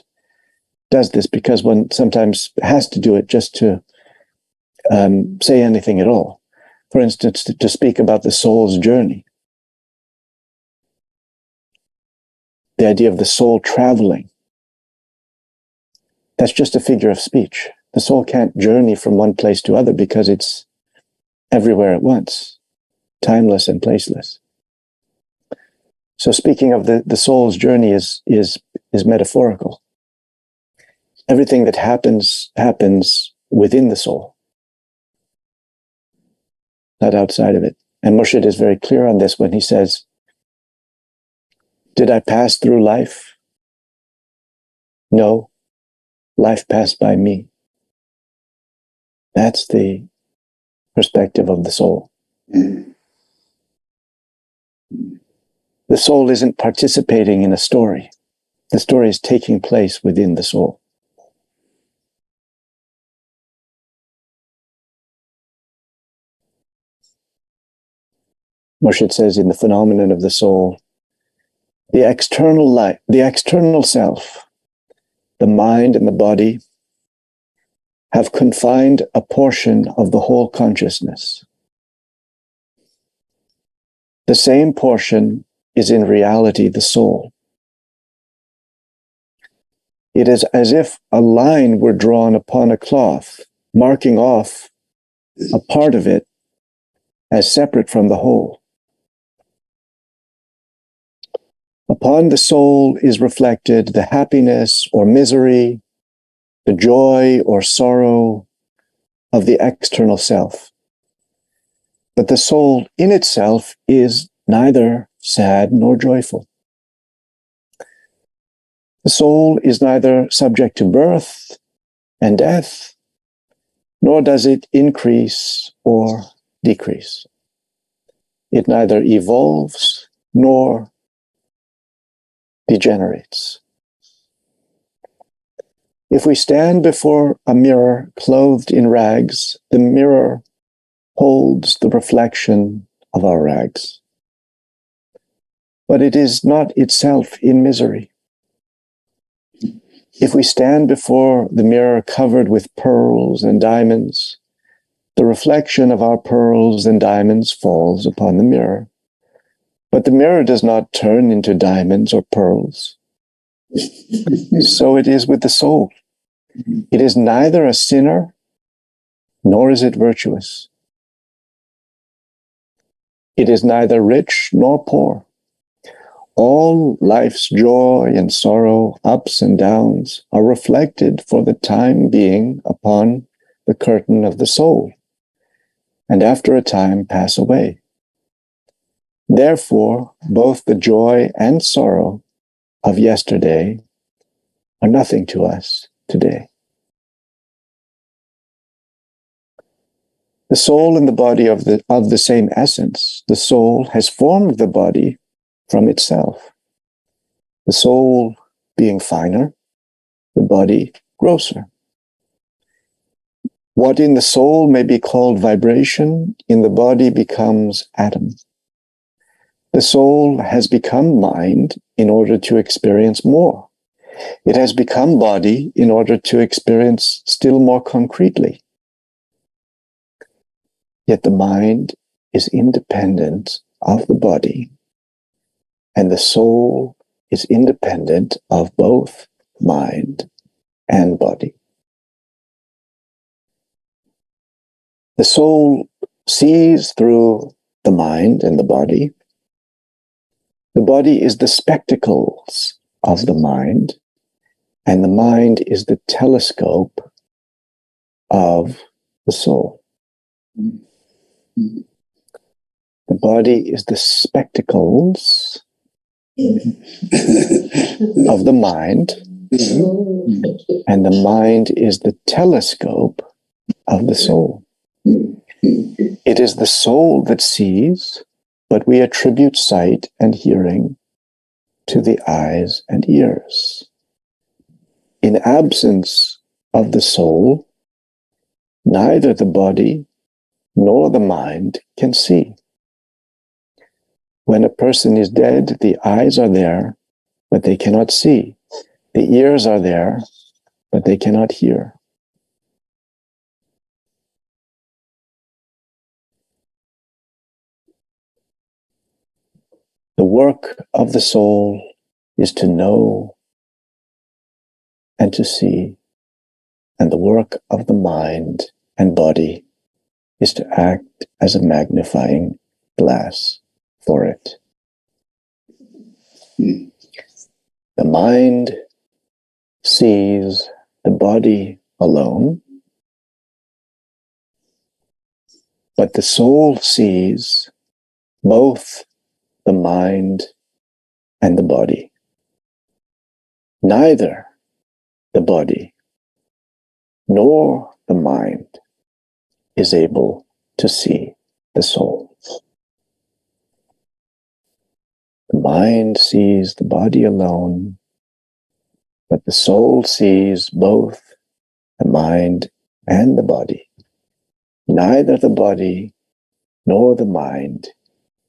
S2: does this because one sometimes has to do it just to say anything at all. For instance, to speak about the soul's journey. The idea of the soul traveling. That's just a figure of speech. The soul can't journey from one place to other because it's everywhere at once, timeless and placeless. So speaking of the soul's journey is metaphorical. Everything that happens within the soul, not outside of it. And Murshid is very clear on this when he says, did I pass through life? No, life passed by me. That's the perspective of the soul. The soul isn't participating in a story. The story is taking place within the soul. Murshid says in the phenomenon of the soul, the external life, the external self, the mind and the body have confined a portion of the whole consciousness. The same portion is in reality the soul. It is as if a line were drawn upon a cloth, marking off a part of it as separate from the whole. Upon the soul is reflected the happiness or misery, the joy or sorrow of the external self. But the soul in itself is neither sad nor joyful. The soul is neither subject to birth and death, nor does it increase or decrease. It neither evolves nor degenerates. If we stand before a mirror clothed in rags, the mirror holds the reflection of our rags. But it is not itself in misery. If we stand before the mirror covered with pearls and diamonds, the reflection of our pearls and diamonds falls upon the mirror. But the mirror does not turn into diamonds or pearls. So it is with the soul. It is neither a sinner, nor is it virtuous. It is neither rich nor poor. All life's joy and sorrow, ups and downs, are reflected for the time being upon the curtain of the soul, and after a time pass away. Therefore, both the joy and sorrow of yesterday are nothing to us today. The soul and the body of the same essence. The soul has formed the body from itself. The soul being finer, the body grosser. What in the soul may be called vibration, in the body becomes atom. The soul has become mind in order to experience more. It has become body in order to experience still more concretely. Yet the mind is independent of the body, and the soul is independent of both mind and body. The soul sees through the mind and the body. The body is the spectacles of the mind, and the mind is the telescope of the soul. The body is the spectacles of the mind, and the mind is the telescope of the soul. It is the soul that sees, but we attribute sight and hearing to the eyes and ears. In absence of the soul, neither the body nor the mind can see. When a person is dead, the eyes are there, but they cannot see. The ears are there, but they cannot hear. The work of the soul is to know and to see, and the work of the mind and body is to act as a magnifying glass for it. The mind sees the body alone, but the soul sees both the mind and the body. Neither the body nor the mind is able to see the soul. The mind sees the body alone, but the soul sees both the mind and the body. Neither the body nor the mind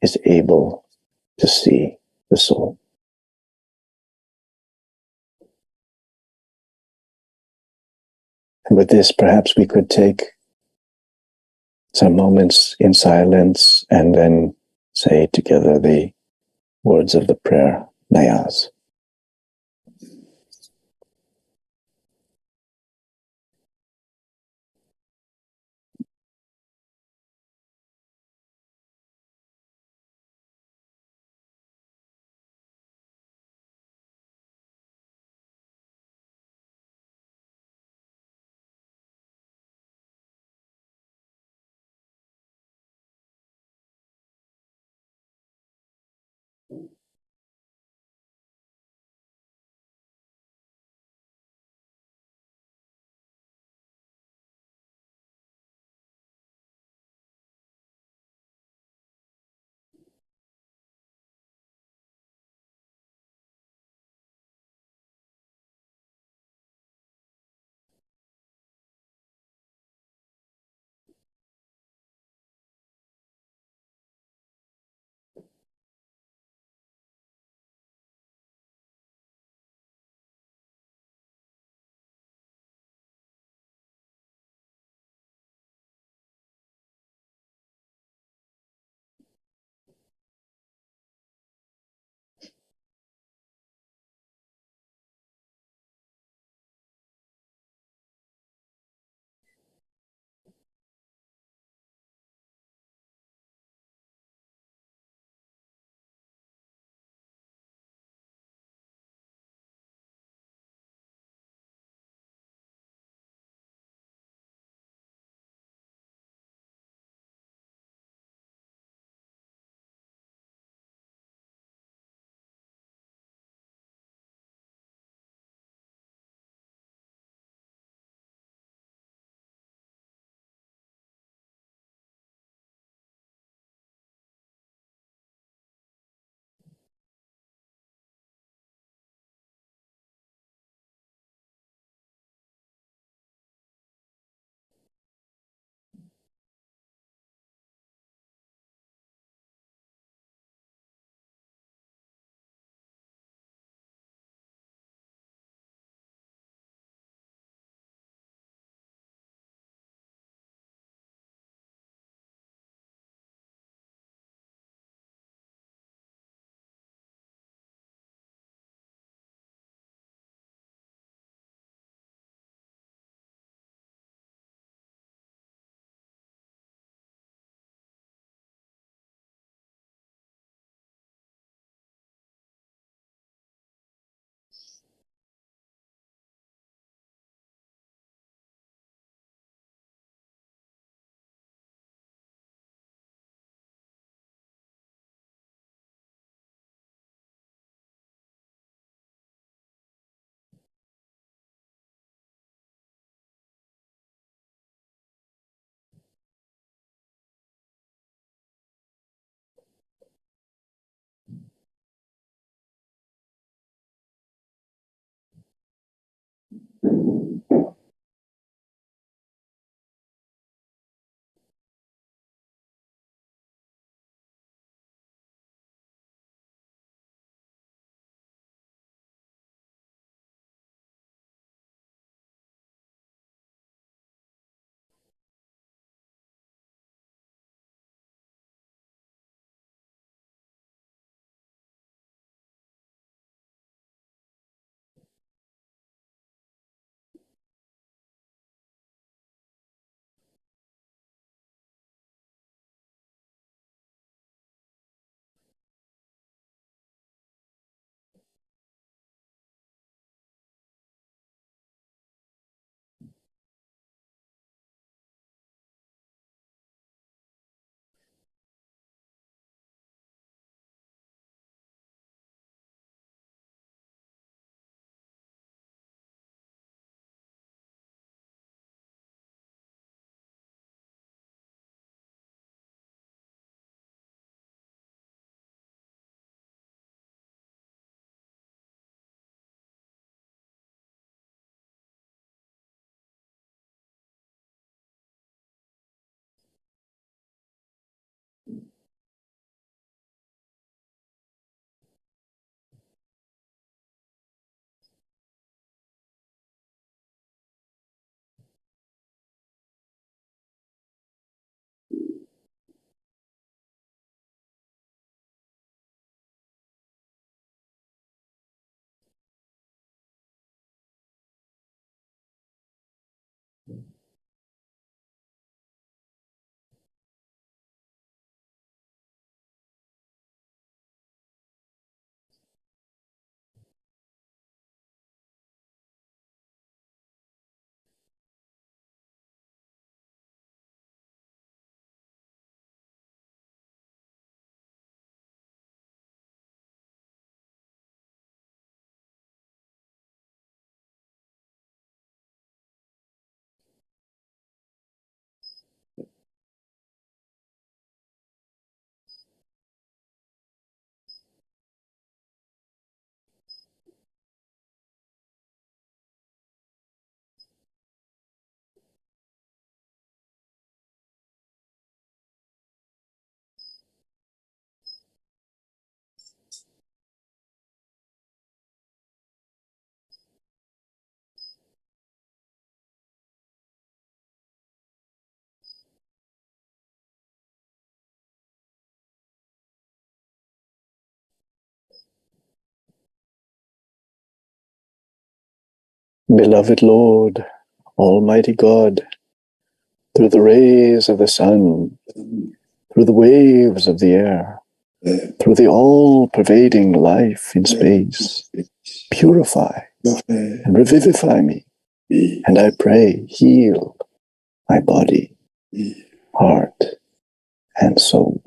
S2: is able to see the soul. And with this, perhaps we could take some moments in silence and then say together the words of the prayer, Nayas. Beloved Lord, Almighty God, through the rays of the sun, through the waves of the air, through the all-pervading life in space, purify and revivify me. And I pray, heal my body, heart, and soul.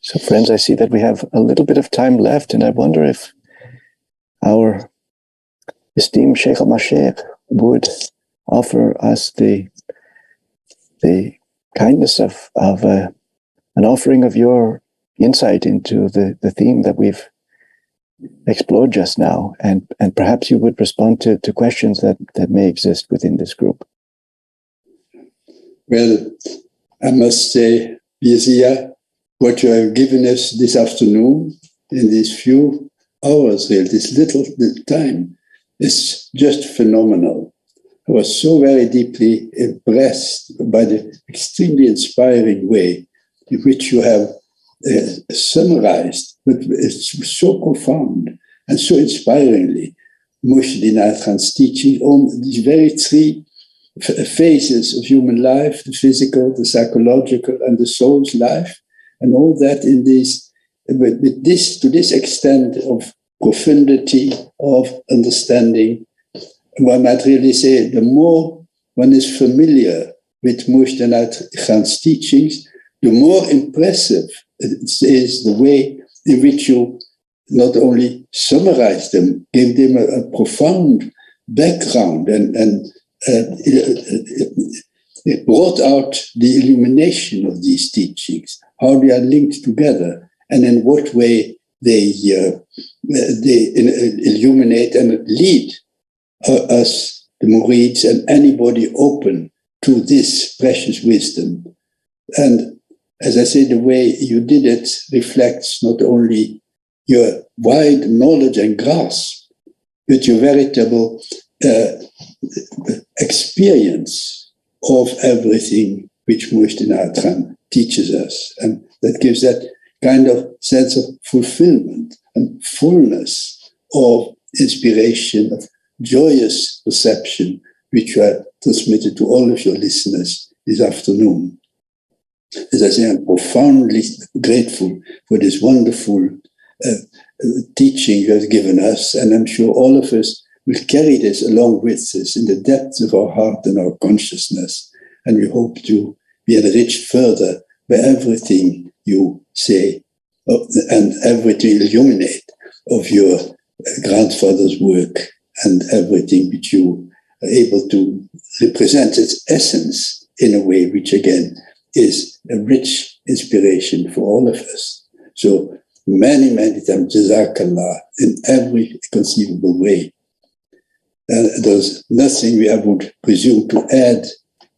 S2: So friends, I see that we have a little bit of time left, and I wonder if our esteemed Sheikh al-Mashaykh would offer us the kindness of an offering of your insight into the theme that we've explored just now, and perhaps you would respond to questions that may exist within this group.
S1: Well, I must say, Bizia, what you have given us this afternoon in these few hours, really, this little time, is just phenomenal. I was so very deeply impressed by the extremely inspiring way in which you have summarized, but it's so profound and so inspiringly, Hazrat Inayat's teaching on these very three phases of human life: the physical, the psychological, and the soul's life. And all that in this, with this, to this extent of profundity, of understanding, one might really say, the more one is familiar with Hazrat's teachings, the more impressive it is the way in which you not only summarize them, give them a profound background, and it brought out the illumination of these teachings, how they are linked together, and in what way they illuminate and lead us, the Murids, and anybody open to this precious wisdom. And as I say, the way you did it reflects not only your wide knowledge and grasp, but your veritable experience of everything which Inayat teaches us. And that gives that kind of sense of fulfillment and fullness of inspiration, of joyous perception, which you have transmitted to all of your listeners this afternoon. As I say, I'm profoundly grateful for this wonderful teaching you have given us, and I'm sure all of us will carry this along with us in the depths of our heart and our consciousness, and we hope to be enriched further by everything you say and everything you illuminate of your grandfather's work, and everything which you are able to represent its essence in a way which, again, is a rich inspiration for all of us. So many, many times, Jazakallah, in every conceivable way. There's nothing I would presume to add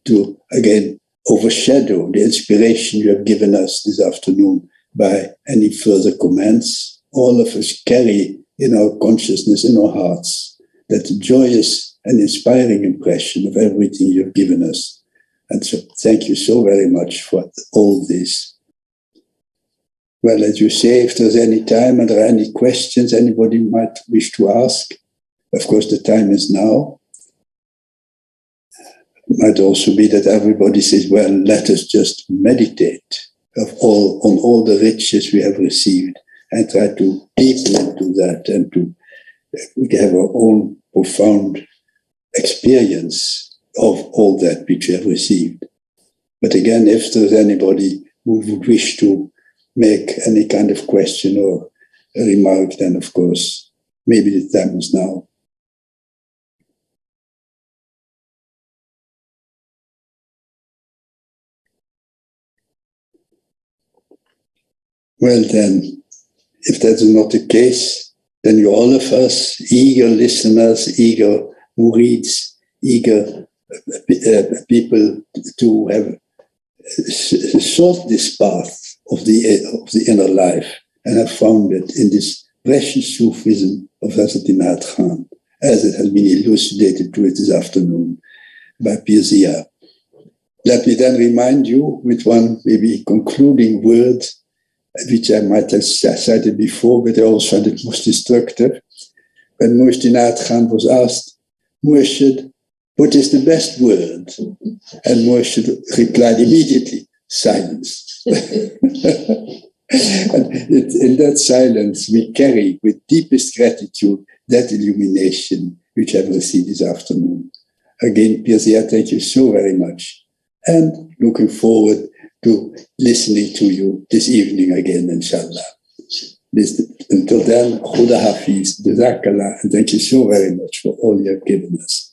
S1: to, again, overshadow the inspiration you have given us this afternoon by any further comments. All of us carry in our consciousness, in our hearts, that joyous and inspiring impression of everything you have given us. And so thank you so very much for all this. Well, as you say, if there's any time and there are any questions anybody might wish to ask, of course, the time is now. It might also be that everybody says, well, let us just meditate on all the riches we have received and try to deepen into that and to have our own profound experience of all that which we have received. But again, if there's anybody who would wish to make any kind of question or a remark, then of course, maybe the time is now. Well then, if that's not the case, then you all of us, eager listeners, eager Murids, eager people to have sought this path of the inner life and have found it in this precious Sufism of Hazrat Inayat Khan. as it has been elucidated to it this afternoon by Pirzia. Let me then remind you with one maybe concluding word, which I might have cited before, but I also find it most instructive. When Hazrat Inayat was asked, Murshid, what is the best word? And Murshid replied immediately, silence. And in that silence, we carry with deepest gratitude that illumination which I've received this afternoon. Again, Pirzia, thank you so very much. And looking forward to listening to you this evening again, inshallah. Until then, Khuda Hafiz, Jazakallah, and thank you so very much for all you have given us.